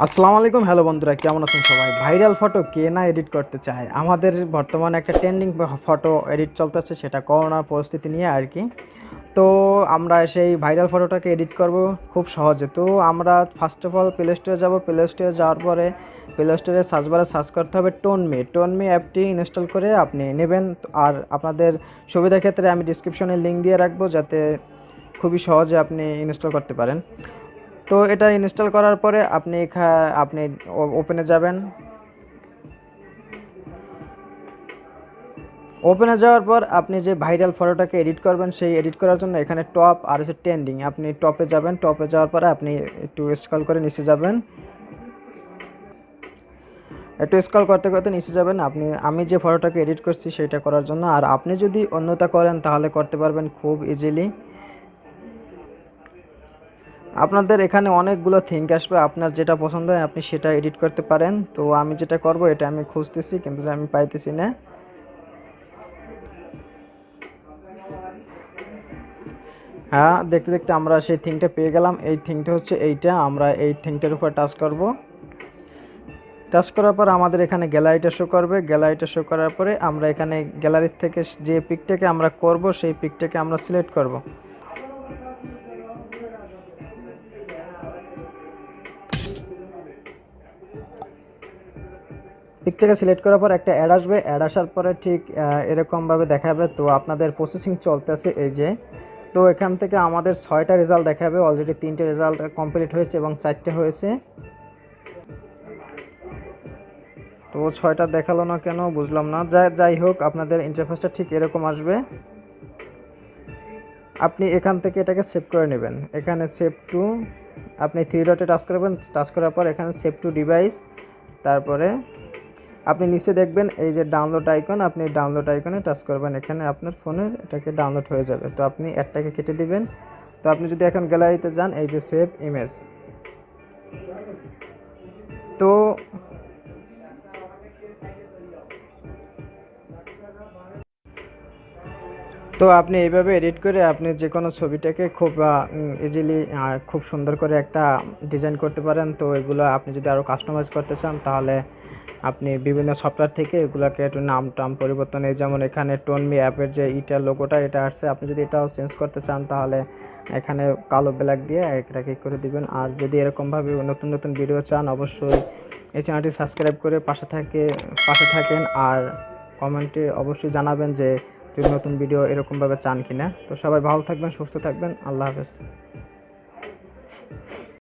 আসসালামু আলাইকুম। হ্যালো বন্ধুরা, কেমন আছেন সবাই? ভাইরাল ফটো কে না এডিট করতে চায়? আমাদের বর্তমানে একটা ট্রেন্ডিং ফটো এডিট চলতেছে, সেটা করোনা পরিস্থিতি নিয়ে আর কি। তো আমরা সেই ভাইরাল ফটোটাকে এডিট করব খুব সহজে। তো আমরা ফার্স্ট অফ অল প্লে স্টোরে যাব। প্লে স্টোরে যাওয়ার পরে প্লে স্টোরে সার্চ বারে সার্চ করতে হবে toonme। toonme অ্যাপটি ইনস্টল করে আপনি নেবেন। আর আপনাদের সুবিধার ক্ষেত্রে আমি ডিসক্রিপশনে লিঙ্ক দিয়ে রাখবো, যাতে খুবই সহজে আপনি ইনস্টল করতে পারেন। তো এটা ইনস্টল করার পরে আপনি ওপেনে যাবেন। ওপেনে যাওয়ার পর আপনি যে ভাইরাল ফটোটাকে এডিট করবেন, সেই এডিট করার জন্য এখানে টপ আর হচ্ছে ট্রেন্ডিং, আপনি টপে যাবেন। টপে যাওয়ার পরে আপনি একটু স্ক্রল করে নিচে যাবেন। একটু স্ক্রল করতে করতে নিচে যাবেন। আমি যে ফটোটাকে এডিট করছি সেটা করার জন্য। আর আপনি যদি অন্যটা করেন তাহলে করতে পারবেন খুব ইজিলি। আপনাদের এখানে অনেকগুলো থিঙ্ক আসবে, আপনার যেটা পছন্দ হয় আপনি সেটা এডিট করতে পারেন। তো আমি যেটা করব এটা আমি খুঁজতেছি, কিন্তু আমি পাইতেছি না। হ্যাঁ, দেখতে দেখতে আমরা সেই থিংটা পেয়ে গেলাম। এই থিংটা হচ্ছে এইটা। আমরা এই থিংটার উপর টাচ করব। টাচ করার পর আমাদের এখানে গ্যালারিটা শো করবে। গ্যালারিটা শো করার পরে আমরা এখানে গ্যালারির থেকে যে পিকটাকে আমরা করব সেই পিকটাকে আমরা সিলেক্ট করব। পিকটাকে সিলেক্ট করার পর একটা অ্যাড আসবে। অ্যাড আসার পরে ঠিক এরকমভাবে দেখাবে। তো আপনাদের প্রসেসিং চলতেছে এই যে। তো এখান থেকে আমাদের 6টা রেজাল্ট দেখাবে। অলরেডি 3টে রেজাল্ট কমপ্লিট হয়েছে এবং 4টে হয়েছে। তো 6টা দেখালো না কেন বুঝলাম না। যাই হোক, আপনাদের ইন্টারফেসটা ঠিক এরকম আসবে। আপনি এখান থেকে এটাকে সেভ করে নেবেন। এখানে সেভ টু, আপনি 3 ডটে টাচ করবেন। টাচ করার পর এখানে সেভ টু ডিভাইস, তারপরে আপনি নিচে দেখবেন এই যে ডাউনলোড আইকন, আপনি ডাউনলোড আইকনে টাচ করবেন। এখানে আপনার ফোনে এটাকে ডাউনলোড হয়ে যাবে। তো আপনি অ্যাডটাকে কেটে দিবেন। তো আপনি যদি এখন গ্যালারিতে যান, এই যে সেভ ইমেজ, তো আপনি এইভাবে এডিট করে আপনি যে কোনো ছবিটাকে খুব ইজিলি খুব সুন্দর করে একটা ডিজাইন করতে পারেন। তো এগুলো আপনি যদি আরও কাস্টমাইজ করতে চান তাহলে আপনি বিভিন্ন সফটওয়্যার থেকে এগুলোকে একটু নাম টাম পরিবর্তন, এই যেমন এখানে toonme অ্যাপের যে ইটার লোগোটা এটা আসছে, আপনি যদি এটাও চেঞ্জ করতে চান তাহলে এখানে কালো ব্ল্যাক দিয়ে এটাকে করে দিবেন। আর যদি এরকমভাবে নতুন নতুন ভিডিও চান অবশ্যই এই চ্যানেলটি সাবস্ক্রাইব করে পাশে থাকেন। আর কমেন্টে অবশ্যই জানাবেন যে যদি নতুন ভিডিও এরকমভাবে চান কিনা। তো সবাই ভালো থাকবেন, সুস্থ থাকবেন। আল্লাহ হাফেজ।